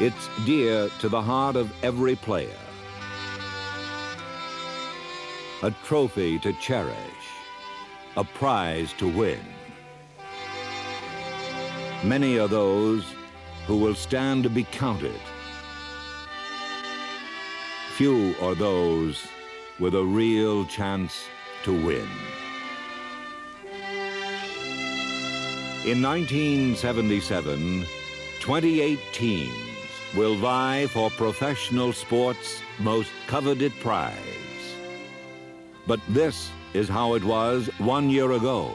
It's dear to the heart of every player. A trophy to cherish, a prize to win. Many are those who will stand to be counted. Few are those with a real chance to win. In 1977, 28 teams will vie for professional sport's most coveted prize. But this is how it was 1 year ago,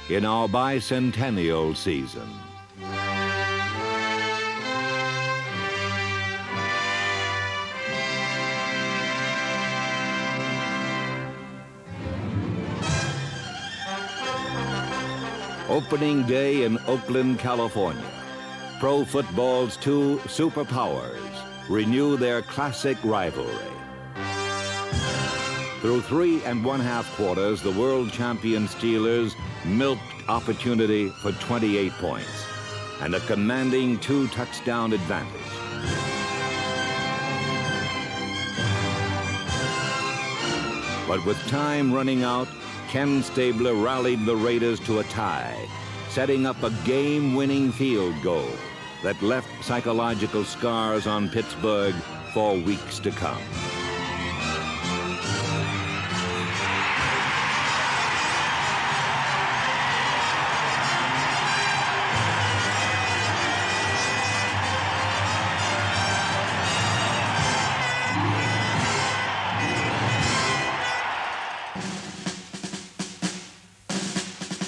in our bicentennial season. Opening day in Oakland, California. Pro football's two superpowers renew their classic rivalry. Through 3 1/2 quarters, the world champion Steelers milked opportunity for 28 points and a commanding 2-touchdown advantage. But with time running out, Ken Stabler rallied the Raiders to a tie, setting up a game-winning field goal that left psychological scars on Pittsburgh for weeks to come.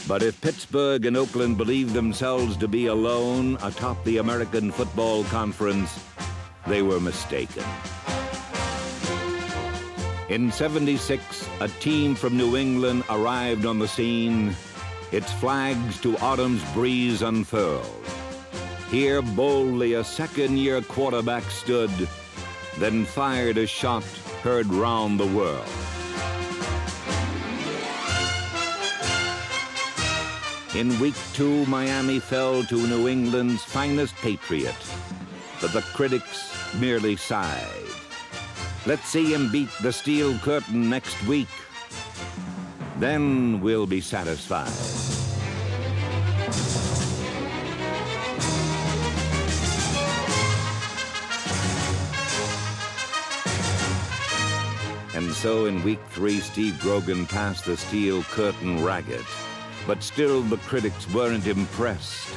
But if Pittsburgh and Oakland believed themselves to be alone atop the American Football Conference, they were mistaken. In '76, a team from New England arrived on the scene, its flags to autumn's breeze unfurled. Here boldly a second-year quarterback stood, then fired a shot heard round the world. In week 2, Miami fell to New England's finest Patriot, but the critics merely sighed. Let's see him beat the Steel Curtain next week. Then we'll be satisfied. And so in week 3, Steve Grogan passed the Steel Curtain ragged. But still the critics weren't impressed.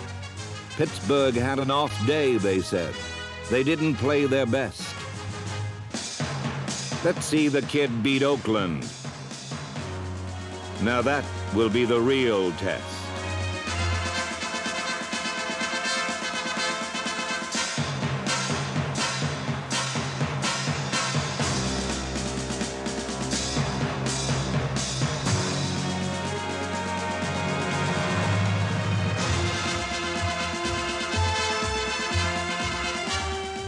Pittsburgh had an off day, they said. They didn't play their best. Let's see the kid beat Oakland. Now that will be the real test.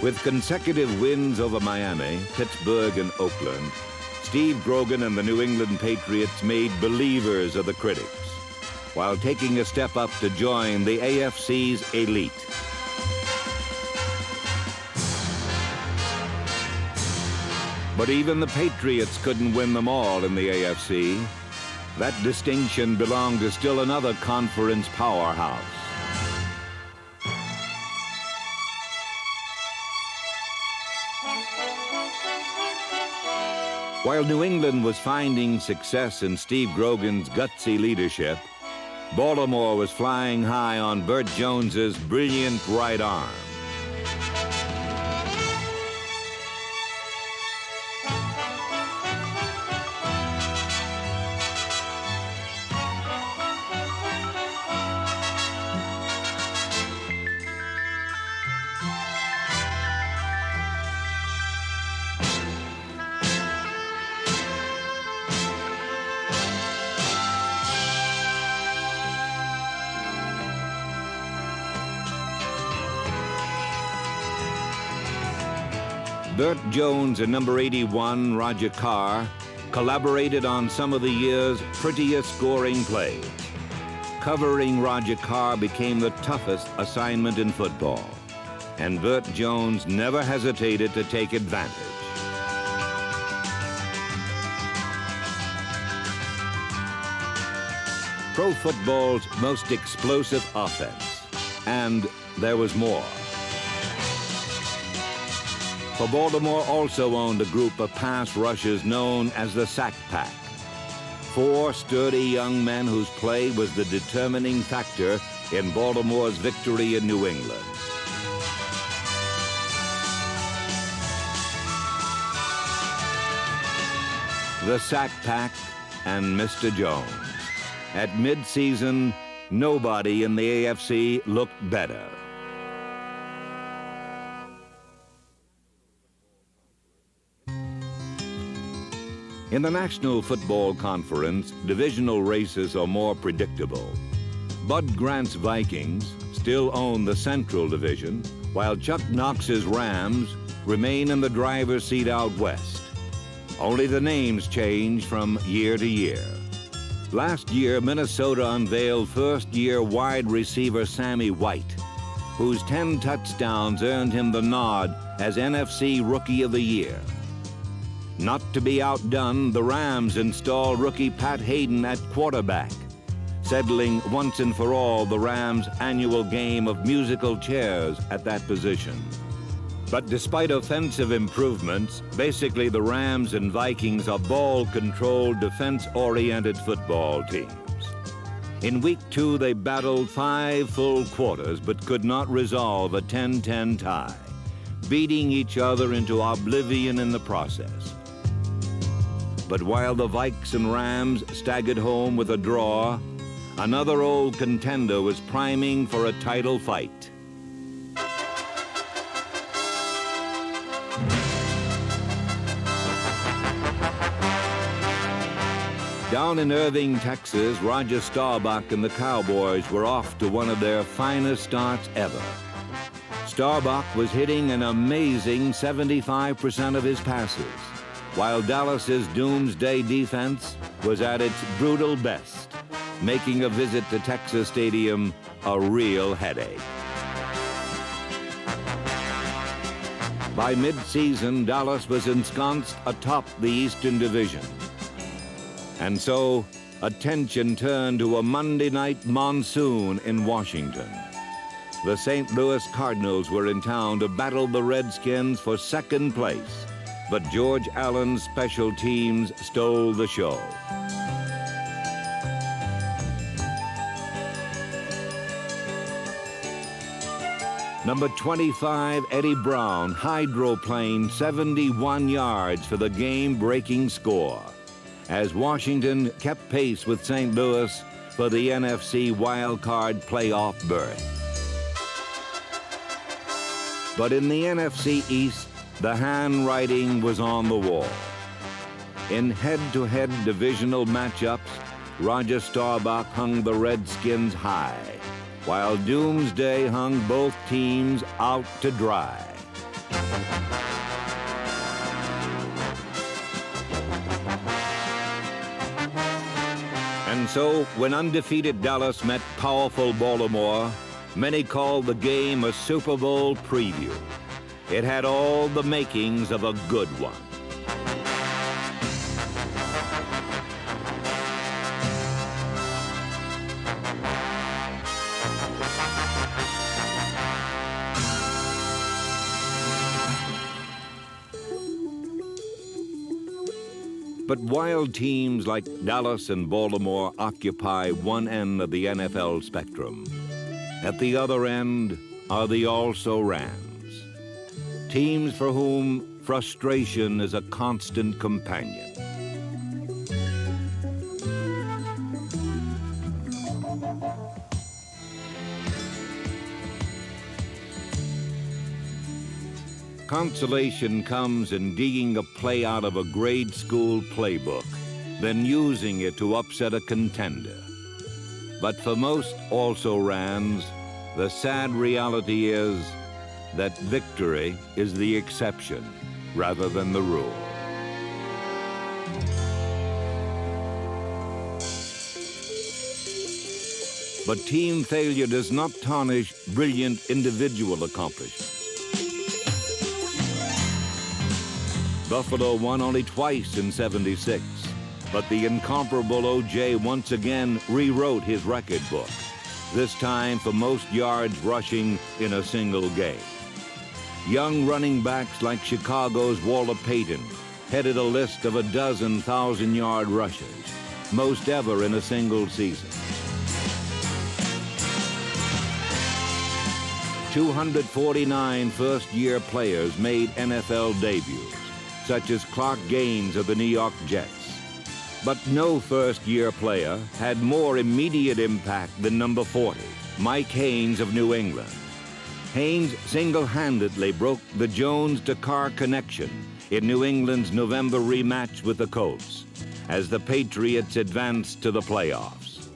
With consecutive wins over Miami, Pittsburgh, and Oakland, Steve Grogan and the New England Patriots made believers of the critics, while taking a step up to join the AFC's elite. But even the Patriots couldn't win them all in the AFC. That distinction belonged to still another conference powerhouse. While New England was finding success in Steve Grogan's gutsy leadership, Baltimore was flying high on Burt Jones's brilliant right arm. Burt Jones and number 81, Roger Carr, collaborated on some of the year's prettiest scoring plays. Covering Roger Carr became the toughest assignment in football. and Bert Jones never hesitated to take advantage. Pro football's most explosive offense, and there was more. For Baltimore also owned a group of pass rushers known as the Sack Pack. 4 sturdy young men whose play was the determining factor in Baltimore's victory in New England. The Sack Pack and Mr. Jones. At mid-season, nobody in the AFC looked better. In the National Football Conference, divisional races are more predictable. Bud Grant's Vikings still own the Central Division, while Chuck Knox's Rams remain in the driver's seat out west. Only the names change from year to year. Last year, Minnesota unveiled first-year wide receiver Sammy White, whose 10 touchdowns earned him the nod as NFC Rookie of the Year. Not to be outdone, the Rams installed rookie Pat Hayden at quarterback, settling once and for all the Rams' annual game of musical chairs at that position. But despite offensive improvements, basically the Rams and Vikings are ball-controlled, defense-oriented football teams. In Week 2, they battled 5 full quarters but could not resolve a 10-10 tie, beating each other into oblivion in the process. But while the Vikes and Rams staggered home with a draw, another old contender was priming for a title fight. Down in Irving, Texas, Roger Staubach and the Cowboys were off to one of their finest starts ever. Staubach was hitting an amazing 75% of his passes, while Dallas's doomsday defense was at its brutal best, making a visit to Texas Stadium a real headache. By mid-season, Dallas was ensconced atop the Eastern Division. And so, attention turned to a Monday night monsoon in Washington. The St. Louis Cardinals were in town to battle the Redskins for second place, but George Allen's special teams stole the show. Number 25, Eddie Brown, hydroplaned 71 yards for the game-breaking score, as Washington kept pace with St. Louis for the NFC wildcard playoff berth. But in the NFC East, the handwriting was on the wall. In head-to-head divisional matchups, Roger Staubach hung the Redskins high, while doomsday hung both teams out to dry. And so, when undefeated Dallas met powerful Baltimore, many called the game a Super Bowl preview. It had all the makings of a good one. But while teams like Dallas and Baltimore occupy one end of the NFL spectrum, at the other end are the also-rans, teams for whom frustration is a constant companion. Consolation comes in digging a play out of a grade school playbook, then using it to upset a contender. But for most also-rans, the sad reality is that victory is the exception rather than the rule. But team failure does not tarnish brilliant individual accomplishments. Buffalo won only twice in '76, but the incomparable O.J. once again rewrote his record book, this time for most yards rushing in a single game. Young running backs like Chicago's Walter Payton headed a list of 12,000-yard rushes, most ever in a single season. 249 first-year players made NFL debuts, such as Clark Gaines of the New York Jets. But no first-year player had more immediate impact than number 40, Mike Haynes of New England. Haynes single-handedly broke the Jones to Carr connection in New England's November rematch with the Colts as the Patriots advanced to the playoffs.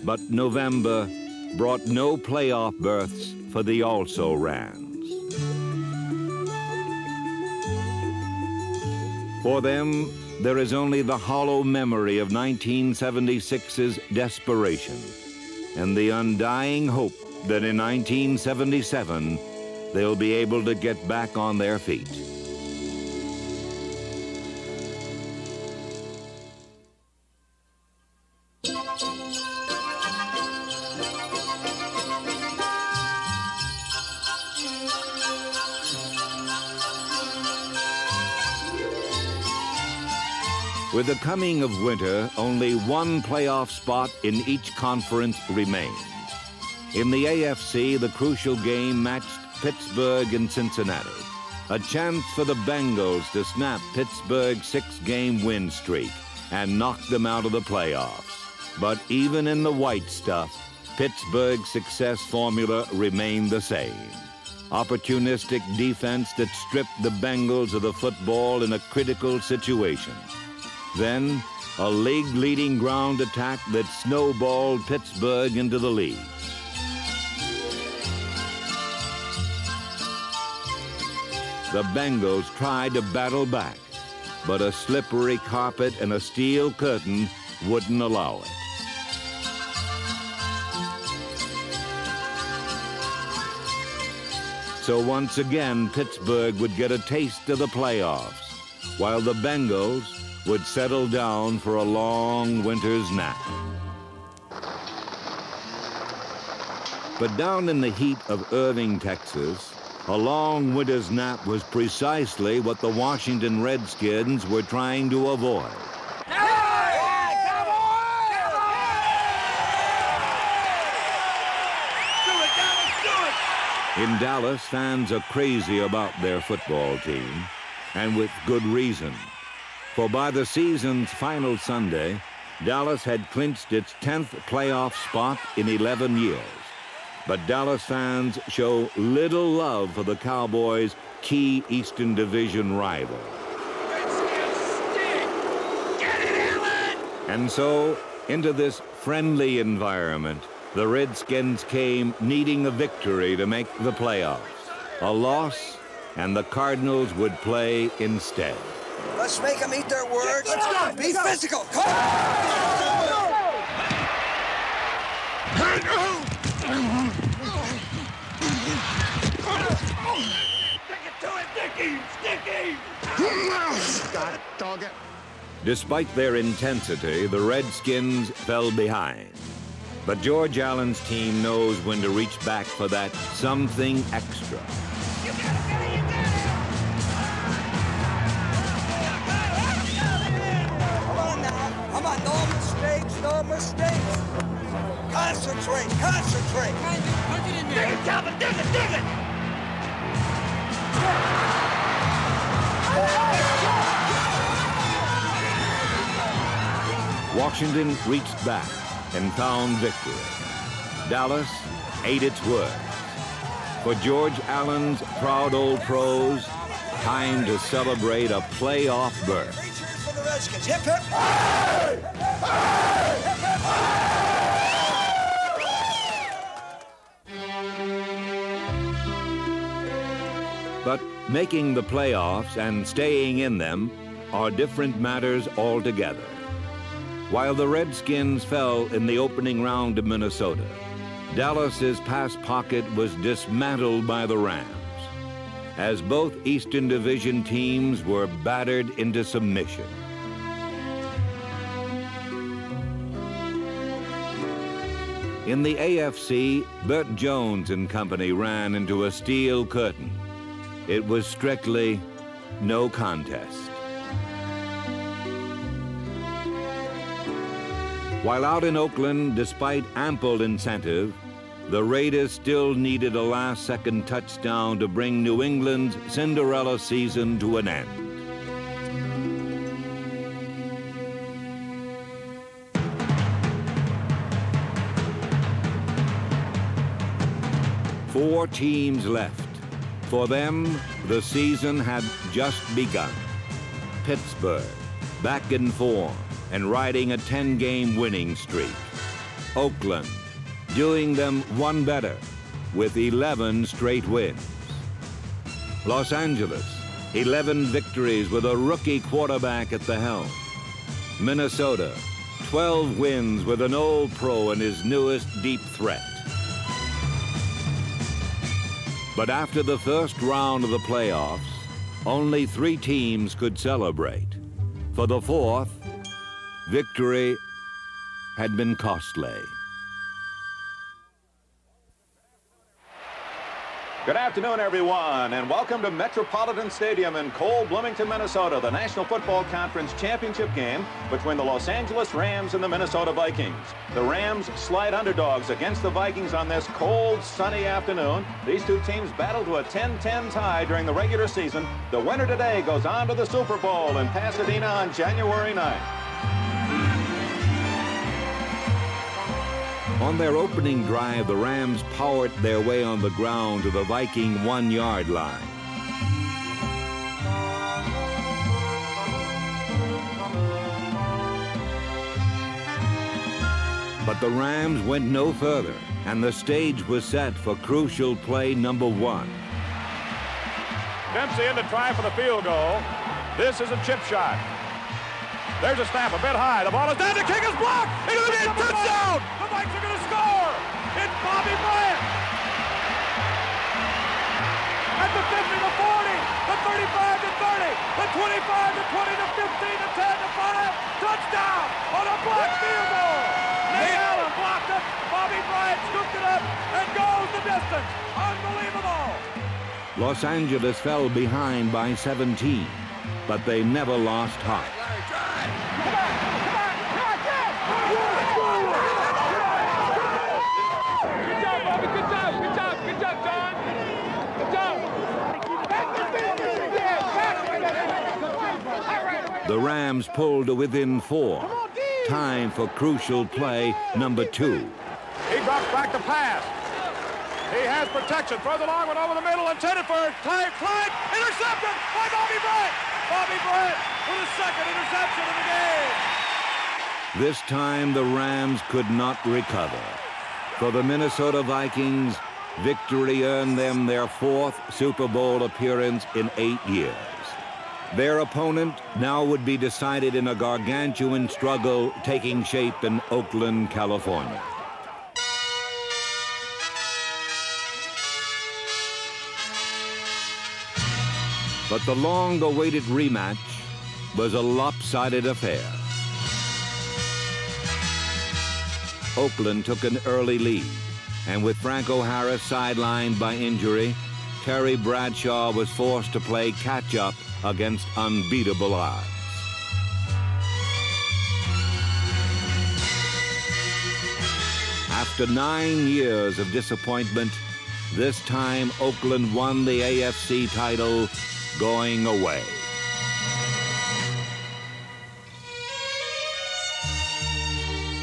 But November brought no playoff berths for the also-rans. For them, there is only the hollow memory of 1976's desperation and the undying hope that in 1977, they'll be able to get back on their feet. With the coming of winter, only one playoff spot in each conference remained. In the AFC, the crucial game matched Pittsburgh and Cincinnati, a chance for the Bengals to snap Pittsburgh's 6-game win streak and knock them out of the playoffs. But even in the white stuff, Pittsburgh's success formula remained the same. Opportunistic defense that stripped the Bengals of the football in a critical situation. Then, a league-leading ground attack that snowballed Pittsburgh into the lead. The Bengals tried to battle back, but a slippery carpet and a steel curtain wouldn't allow it. So once again, Pittsburgh would get a taste of the playoffs, while the Bengals would settle down for a long winter's nap. But down in the heat of Irving, Texas, a long winter's nap was precisely what the Washington Redskins were trying to avoid. In Dallas, fans are crazy about their football team, and with good reason. For by the season's final Sunday, Dallas had clinched its 10th playoff spot in 11 years. But Dallas fans show little love for the Cowboys' key Eastern Division rival. And so, into this friendly environment, the Redskins came needing a victory to make the playoffs. A loss, and the Cardinals would play instead. Let's make them eat their words. Let's go. Be physical. Come on. Despite their intensity, the Redskins fell behind. But George Allen's team knows when to reach back for that something extra. No mistakes. Concentrate, concentrate. Dig it, Calvin, dig it, dig it. Washington reached back and found victory. Dallas ate its words. For George Allen's proud old pros, time to celebrate a playoff berth. For the Redskins. Hip, hip. Hey! But making the playoffs and staying in them are different matters altogether. While the Redskins fell in the opening round of Minnesota, Dallas's pass pocket was dismantled by the Rams. as both Eastern Division teams were battered into submission. In the AFC, Burt Jones and company ran into a steel curtain. It was strictly no contest. While out in Oakland, despite ample incentive, the Raiders still needed a last-second touchdown to bring New England's Cinderella season to an end. Four teams left. For them, the season had just begun. Pittsburgh, back in form and riding a 10-game winning streak. Oakland, doing them one better with 11 straight wins. Los Angeles, 11 victories with a rookie quarterback at the helm. Minnesota, 12 wins with an old pro and his newest deep threat. But after the first round of the playoffs, only 3 teams could celebrate. For the fourth, victory had been costly. Good afternoon, everyone, and welcome to Metropolitan Stadium in cold Bloomington, Minnesota, the National Football Conference championship game between the Los Angeles Rams and the Minnesota Vikings. The Rams slight underdogs against the Vikings on this cold, sunny afternoon. These two teams battled to a 10-10 tie during the regular season. The winner today goes on to the Super Bowl in Pasadena on January 9th. On their opening drive, the Rams powered their way on the ground to the Viking 1-yard line. But the Rams went no further, and the stage was set for crucial play number 1. Dempsey in to try for the field goal. This is a chip shot. There's a snap a bit high. The ball is down. The kick is blocked. Into the end. Touchdown. The Vikes are going to score. It's Bobby Bryant. At the 50, the 40, the 35, the 30, the 25, the 20, the 15, the 10, the 5. Touchdown on a blocked field goal. Nate Allen blocked it. Bobby Bryant scooped it up and goes the distance. Unbelievable. Los Angeles fell behind by 17, but they never lost heart. The Rams pulled to within 4. Time for crucial play number 2. He drops back to pass. He has protection. Throws the long one over the middle, intended for tight flight. Intercepted by Bobby Bryant. Bobby Bryant with his second interception of the game. This time the Rams could not recover. For the Minnesota Vikings, victory earned them their 4th Super Bowl appearance in 8 years. Their opponent now would be decided in a gargantuan struggle taking shape in Oakland, California. But the long-awaited rematch was a lopsided affair. Oakland took an early lead, and with Franco Harris sidelined by injury, Terry Bradshaw was forced to play catch-up against unbeatable odds. After 9 years of disappointment, this time Oakland won the AFC title going away.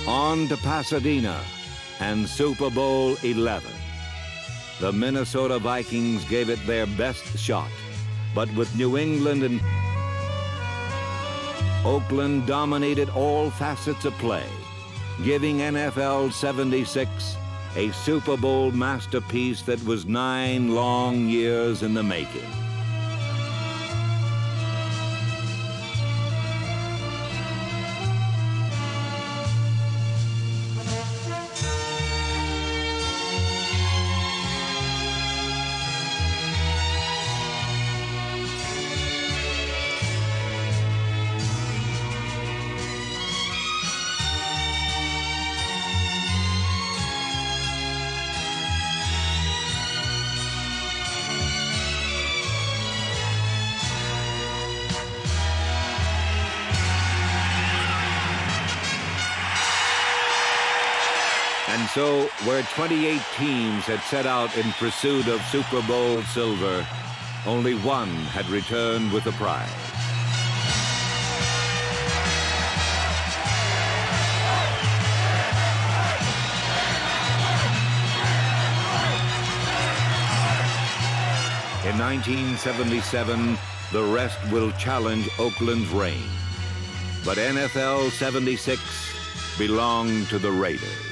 On to Pasadena and Super Bowl 11. The Minnesota Vikings gave it their best shot, but with New England and Oakland dominated all facets of play, giving NFL 76 a Super Bowl masterpiece that was 9 long years in the making. And so, where 28 teams had set out in pursuit of Super Bowl silver, only one had returned with the prize. In 1977, the rest will challenge Oakland's reign. But NFL 76 belonged to the Raiders.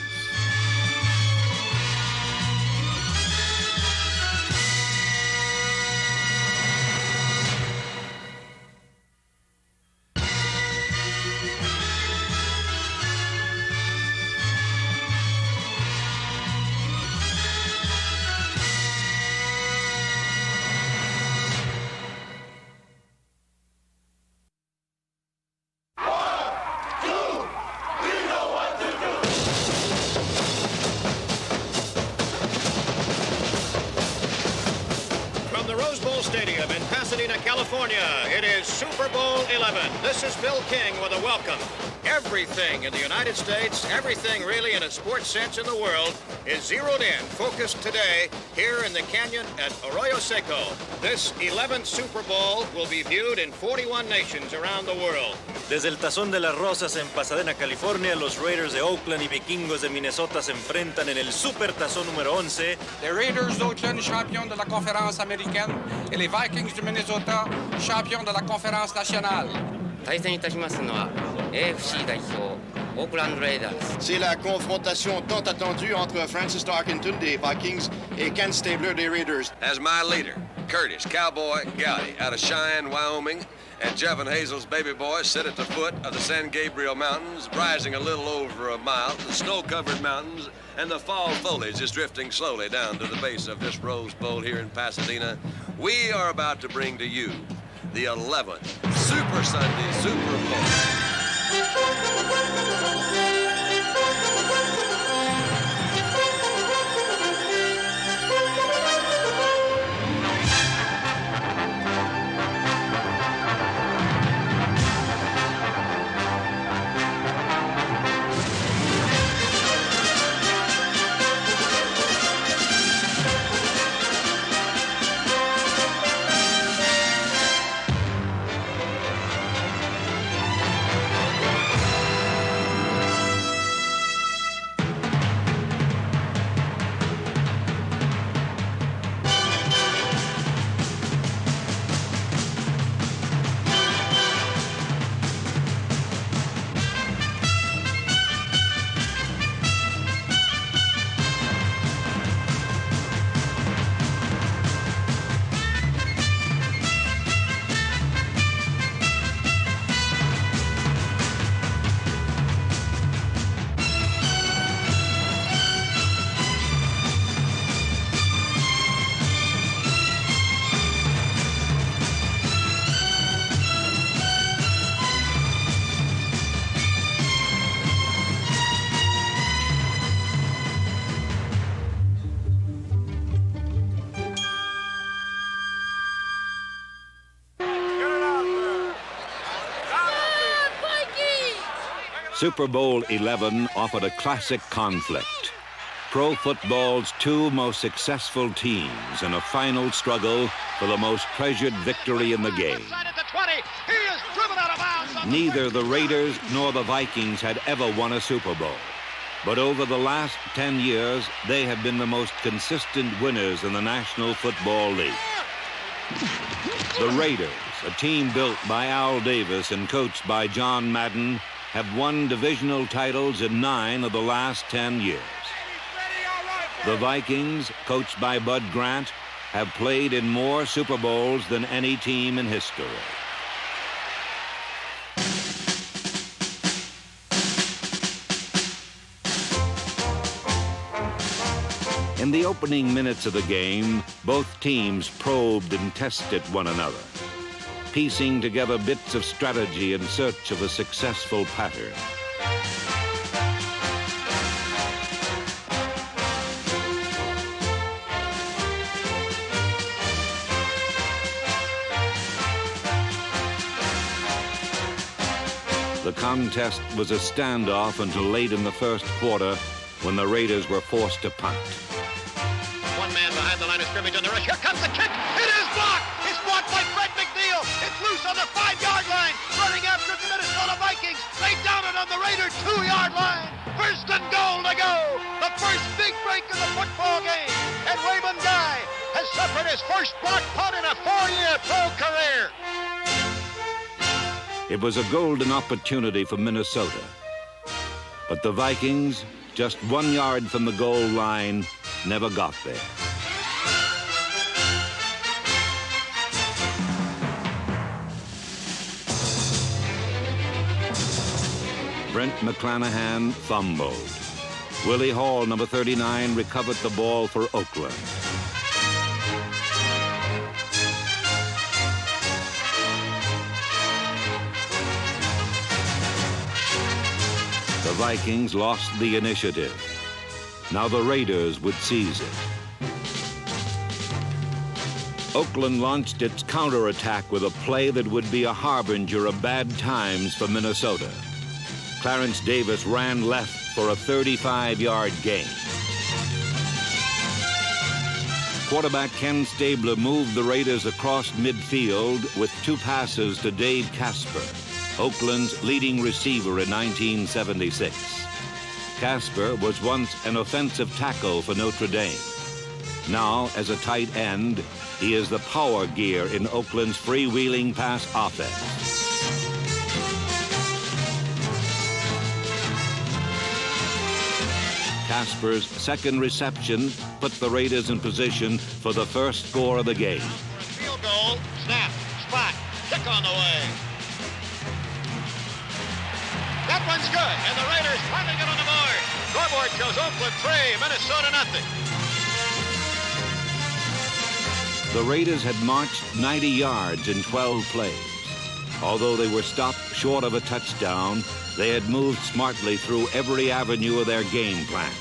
Stadium in Pasadena, California. It is Super Bowl 11. This is Bill King with a welcome. Everything in the United States, everything really in a sports sense in the world, is zeroed in, focused today here in the canyon at Arroyo Seco. This 11th Super Bowl will be viewed in 41 nations around the world. Desde el Tazón de las Rosas en Pasadena, California, los Raiders de Oakland y Vikingos de Minnesota se enfrentan en el Super Tazón número 11. Les Raiders d'Oakland, champions de la conférence américaine, et les Vikings du Minnesota, champions de la conférence nationale. 対戦いたしますのは AFC 代表オークランド・レイダース。 C'est la confrontation tant attendue entre Francis Tarkenton des Vikings et Ken Stabler des Raiders. As my leader, Curtis Cowboy Gowdy out of Cheyenne, Wyoming, and Jeff and Hazel's baby boy sit at the foot of the San Gabriel Mountains, rising a little over a mile, the snow-covered mountains, and the fall foliage is drifting slowly down to the base of this Rose Bowl here in Pasadena. We are about to bring to you the 11th Super Sunday Super Bowl. Super Bowl 11 offered a classic conflict. Pro football's two most successful teams in a final struggle for the most treasured victory in the game. Neither the Raiders nor the Vikings had ever won a Super Bowl. But over the last 10 years, they have been the most consistent winners in the National Football League. The Raiders, a team built by Al Davis and coached by John Madden, have won divisional titles in 9 of the last 10 years. The Vikings, coached by Bud Grant, have played in more Super Bowls than any team in history. In the opening minutes of the game, both teams probed and tested one another, piecing together bits of strategy in search of a successful pattern. The contest was a standoff until late in the first quarter, when the Raiders were forced to punt. One man behind the line of scrimmage on the rush. Here comes the kick. It is blocked. It's blocked by Fred McNeil. It's loose on the 5-yard line. Running after the Minnesota Vikings. They down it on the Raider 2-yard line. First and goal to go. The first big break of the football game. And Wayman Guy has suffered his first block punt in a 4-year pro career. It was a golden opportunity for Minnesota. But the Vikings, just 1 yard from the goal line, never got there. Brent McClanahan fumbled. Willie Hall, number 39, recovered the ball for Oakland. The Vikings lost the initiative. Now the Raiders would seize it. Oakland launched its counterattack with a play that would be a harbinger of bad times for Minnesota. Clarence Davis ran left for a 35-yard gain. Quarterback Ken Stabler moved the Raiders across midfield with 2 passes to Dave Casper, Oakland's leading receiver in 1976. Casper was once an offensive tackle for Notre Dame. Now, as a tight end, he is the power gear in Oakland's freewheeling pass offense. Casper's second reception put the Raiders in position for the first score of the game. Field goal, snap, spot, kick on the way. That one's good, and the Raiders finally get on the board. Scoreboard shows Oakland 3, Minnesota nothing. The Raiders had marched 90 yards in 12 plays. Although they were stopped short of a touchdown, they had moved smartly through every avenue of their game plan.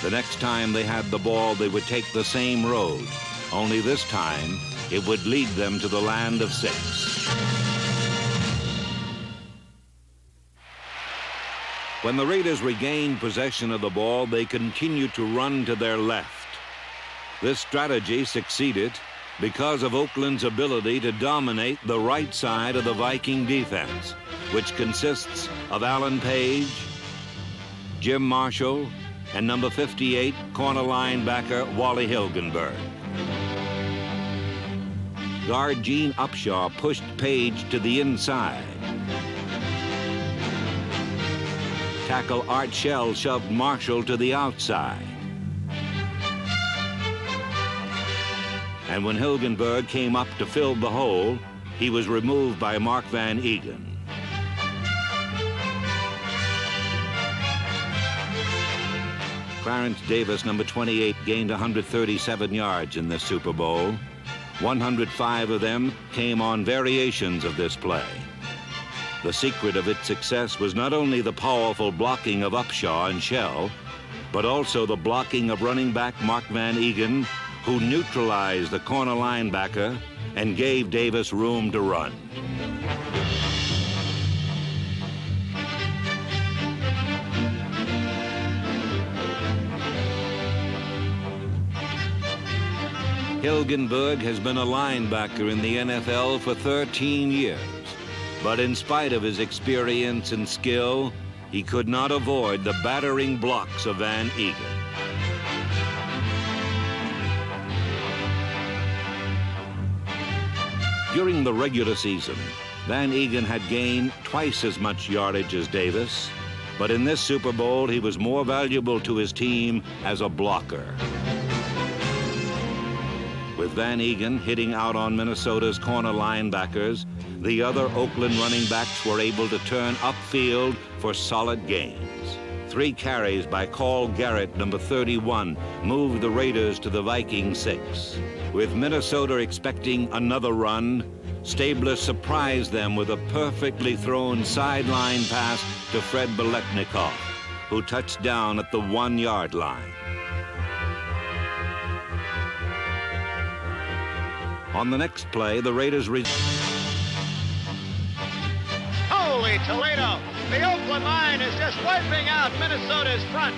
The next time they had the ball, they would take the same road, only this time it would lead them to the land of 6. When the Raiders regained possession of the ball, they continued to run to their left. This strategy succeeded because of Oakland's ability to dominate the right side of the Viking defense, which consists of Alan Page, Jim Marshall, and number 58 corner linebacker Wally Hilgenberg. Guard Gene Upshaw pushed Page to the inside. Tackle Art Shell shoved Marshall to the outside. And when Hilgenberg came up to fill the hole, he was removed by Mark Van Eegen. Clarence Davis, number 28, gained 137 yards in this Super Bowl. 105 of them came on variations of this play. The secret of its success was not only the powerful blocking of Upshaw and Shell, but also the blocking of running back Mark Van Eegen, who neutralized the corner linebacker and gave Davis room to run. Hilgenberg has been a linebacker in the NFL for 13 years. But in spite of his experience and skill, he could not avoid the battering blocks of Van Eegen. During the regular season, Van Eegen had gained twice as much yardage as Davis, but in this Super Bowl, he was more valuable to his team as a blocker. With Van Eegen hitting out on Minnesota's corner linebackers, the other Oakland running backs were able to turn upfield for solid gains. 3 carries by Carl Garrett, number 31, moved the Raiders to the Viking 6. With Minnesota expecting another run, Stabler surprised them with a perfectly thrown sideline pass to Fred Biletnikoff, who touched down at the 1-yard line. On the next play, the Raiders Holy Toledo! The Oakland line is just wiping out Minnesota's front.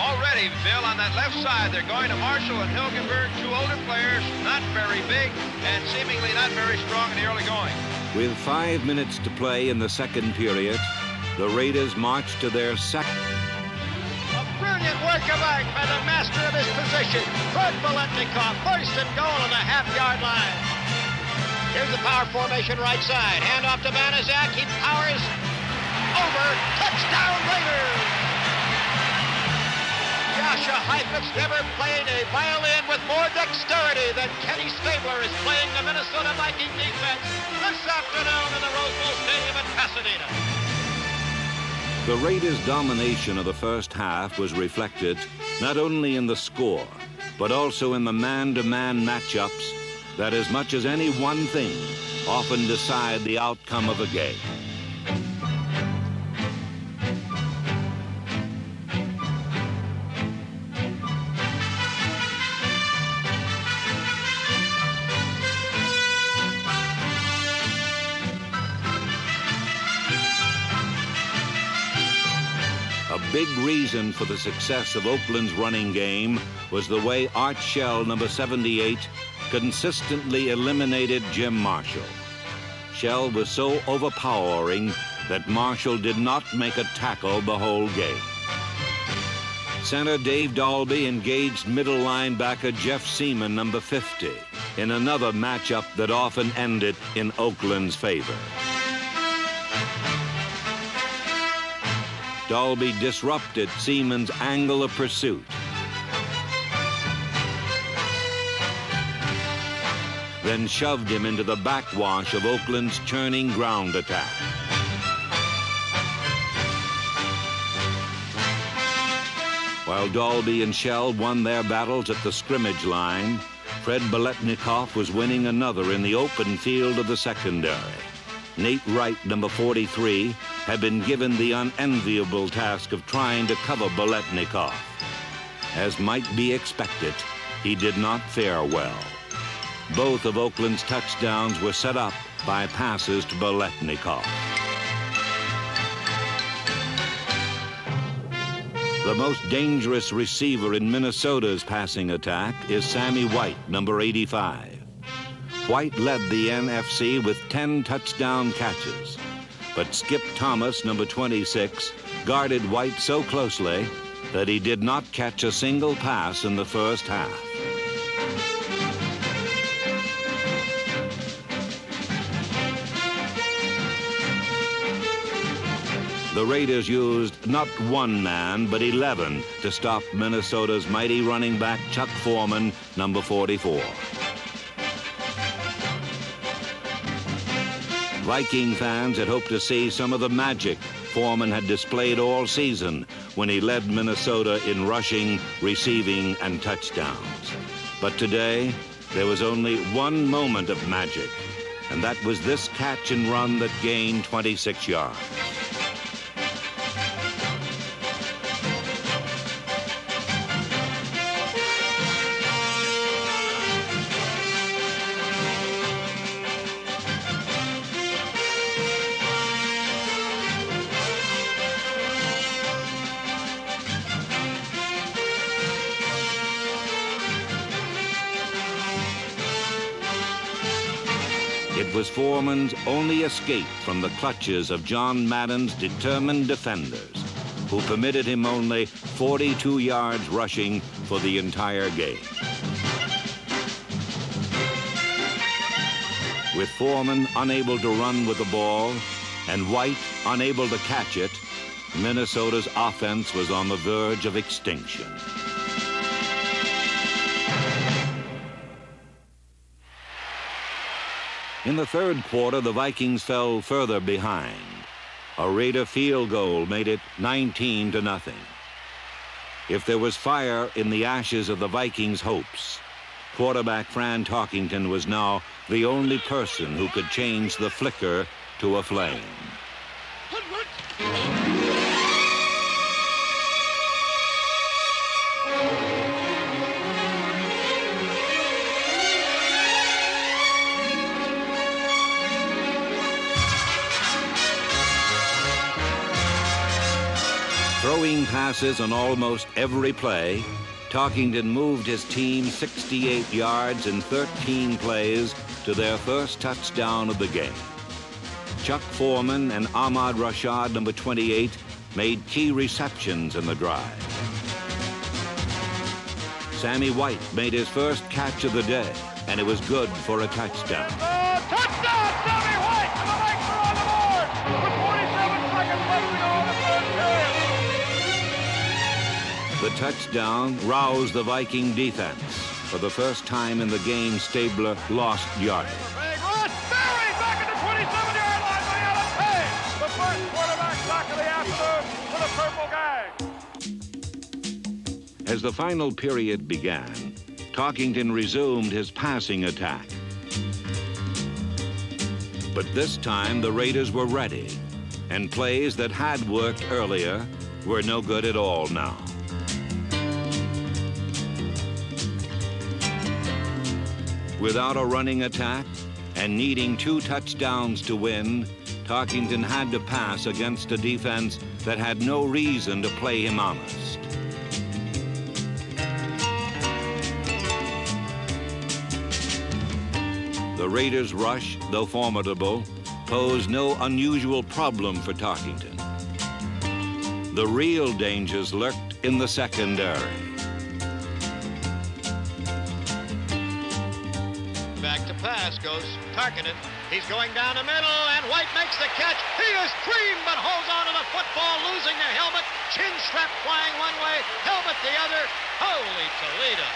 Already, Bill, on that left side, they're going to Marshall and Hilgenberg, two older players, not very big and seemingly not very strong in the early going. With 5 minutes to play in the second period, the Raiders march to their second. A brilliant work of art by the master of his position, Fred Biletnikoff, first and goal on the half-yard line. Here's the power formation right side. Hand off to Banaszak. He powers over. Touchdown Raiders! Joshua Heifetz never played a violin with more dexterity than Kenny Stabler is playing the Minnesota Viking defense this afternoon in the Rose Bowl Stadium in Pasadena. The Raiders' domination of the first half was reflected not only in the score, but also in the man-to-man matchups that, as much as any one thing, often decide the outcome of a game. A big reason for the success of Oakland's running game was the way Art Shell, number 78, consistently eliminated Jim Marshall. Shell was so overpowering that Marshall did not make a tackle the whole game. Center Dave Dalby engaged middle linebacker Jeff Seaman, number 50, in another matchup that often ended in Oakland's favor. Dalby disrupted Seaman's angle of pursuit. Then shoved him into the backwash of Oakland's churning ground attack. While Dalby and Shell won their battles at the scrimmage line, Fred Biletnikoff was winning another in the open field of the secondary. Nate Wright, number 43, had been given the unenviable task of trying to cover Biletnikoff. As might be expected, he did not fare well. Both of Oakland's touchdowns were set up by passes to Biletnikoff. The most dangerous receiver in Minnesota's passing attack is Sammy White, number 85. White led the NFC with 10 touchdown catches, but Skip Thomas, number 26, guarded White so closely that he did not catch a single pass in the first half. The Raiders used not one man, but 11 to stop Minnesota's mighty running back Chuck Foreman, number 44. Viking fans had hoped to see some of the magic Foreman had displayed all season when he led Minnesota in rushing, receiving, and touchdowns. But today, there was only one moment of magic, and that was this catch and run that gained 26 yards. It was Foreman's only escape from the clutches of John Madden's determined defenders, who permitted him only 42 yards rushing for the entire game. With Foreman unable to run with the ball and White unable to catch it, Minnesota's offense was on the verge of extinction. In the third quarter, the Vikings fell further behind. A Raider field goal made it 19-0. If there was fire in the ashes of the Vikings' hopes, quarterback Fran Tarkington was now the only person who could change the flicker to a flame. Throwing passes on almost every play, Tarkington moved his team 68 yards in 13 plays to their first touchdown of the game. Chuck Foreman and Ahmad Rashad, number 28, made key receptions in the drive. Sammy White made his first catch of the day, and it was good for a touchdown. Touchdown, Sammy White! And the Vikes are on the board with 47 seconds left to go in the third period. The touchdown roused the Viking defense. For the first time in the game, Stabler lost yardage. Big run! Barry back at the 27-yard line by Alan Payne. The first quarterback sack of the afternoon for the Purple Gang. As the final period began, Tarkington resumed his passing attack. But this time, the Raiders were ready, and plays that had worked earlier were no good at all now. Without a running attack and needing 2 touchdowns to win, Tarkington had to pass against a defense that had no reason to play him honest. The Raiders' rush, though formidable, posed no unusual problem for Tarkington. The real dangers lurked in the secondary. Back to pass goes Tarkington. He's going down the middle, and White makes the catch. He is creamed, but holds on to the football, losing the helmet. Chin strap flying one way, helmet the other. Holy Toledo.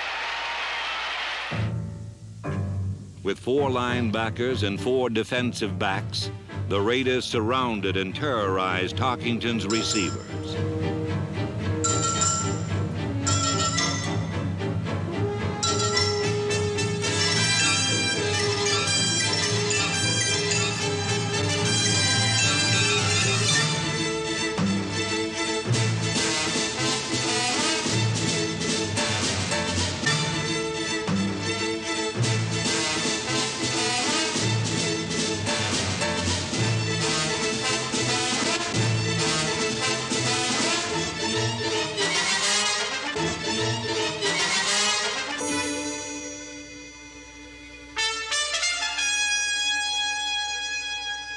With 4 linebackers and 4 defensive backs, the Raiders surrounded and terrorized Tarkington's receivers.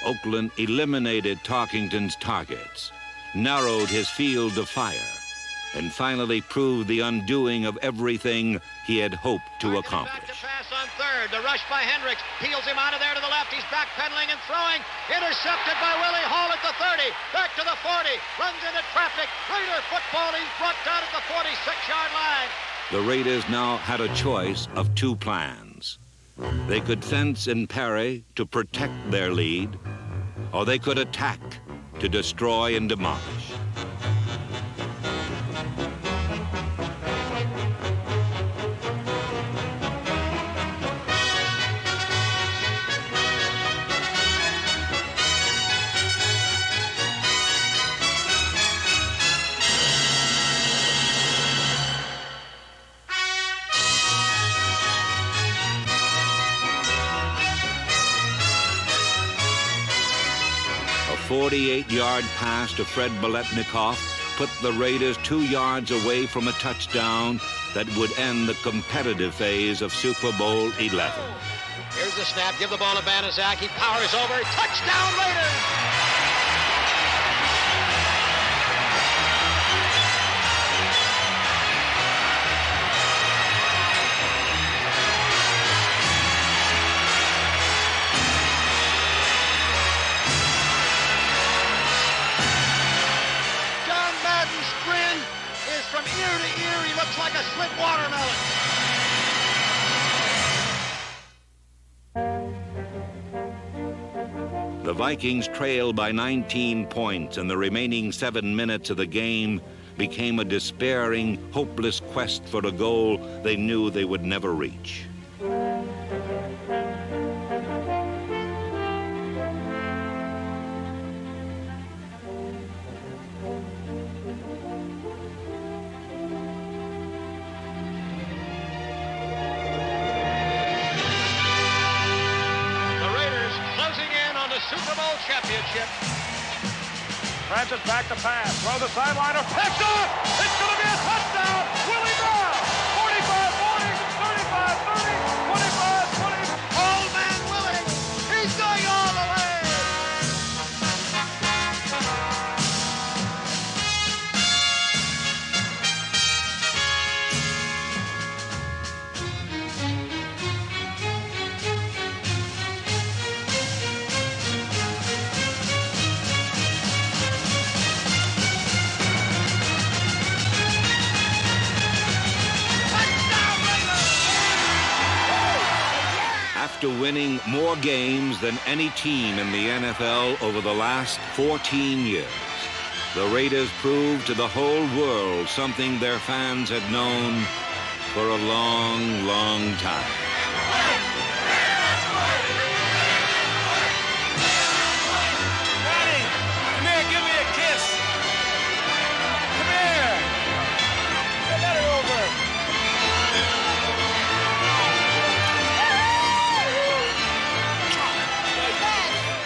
Oakland eliminated Tarkington's targets, narrowed his field of fire, and finally proved the undoing of everything he had hoped to accomplish. Back to pass on third. The rush by Hendricks peels him out of there to the left. He's backpedaling and throwing. Intercepted by Willie Hall at the 30. Back to the 40. Runs into traffic. Raider football. He's brought down at the 46-yard line. The Raiders now had a choice of 2 plans. They could fence and parry to protect their lead, or they could attack to destroy and demolish. A 48-yard pass to Fred Biletnikoff put the Raiders 2 yards away from a touchdown that would end the competitive phase of Super Bowl 11. Here's the snap. Give the ball to Banaszak. He powers over. Touchdown, Raiders! From ear to ear, he looks like a split watermelon. The Vikings trailed by 19 points, and the remaining 7 minutes of the game became a despairing, hopeless quest for a goal they knew they would never reach. Super Bowl championship. Francis back to pass. Throw the sideliner. Picked off. It's going to be a touchdown. Willie Brown. 45-40, 35-30, 25-20. Old man Willie. He's going all the way. After winning more games than any team in the NFL over the last 14 years, the Raiders proved to the whole world something their fans had known for a long, long time. Daddy, come here, give me a kiss. Come here. Get it over.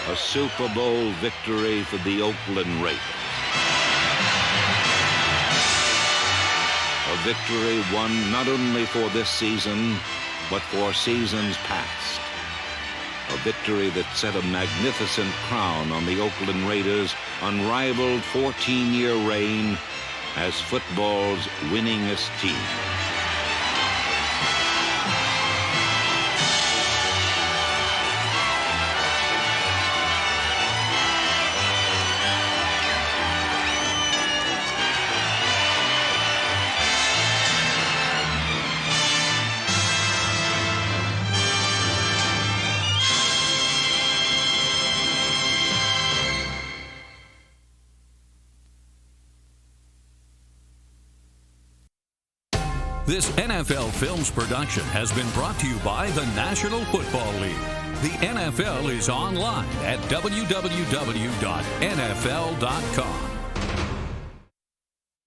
A Super Bowl victory for the Oakland Raiders. A victory won not only for this season, but for seasons past. A victory that set a magnificent crown on the Oakland Raiders' unrivaled 14-year reign as football's winningest team. This NFL Films production has been brought to you by the National Football League. The NFL is online at www.nfl.com.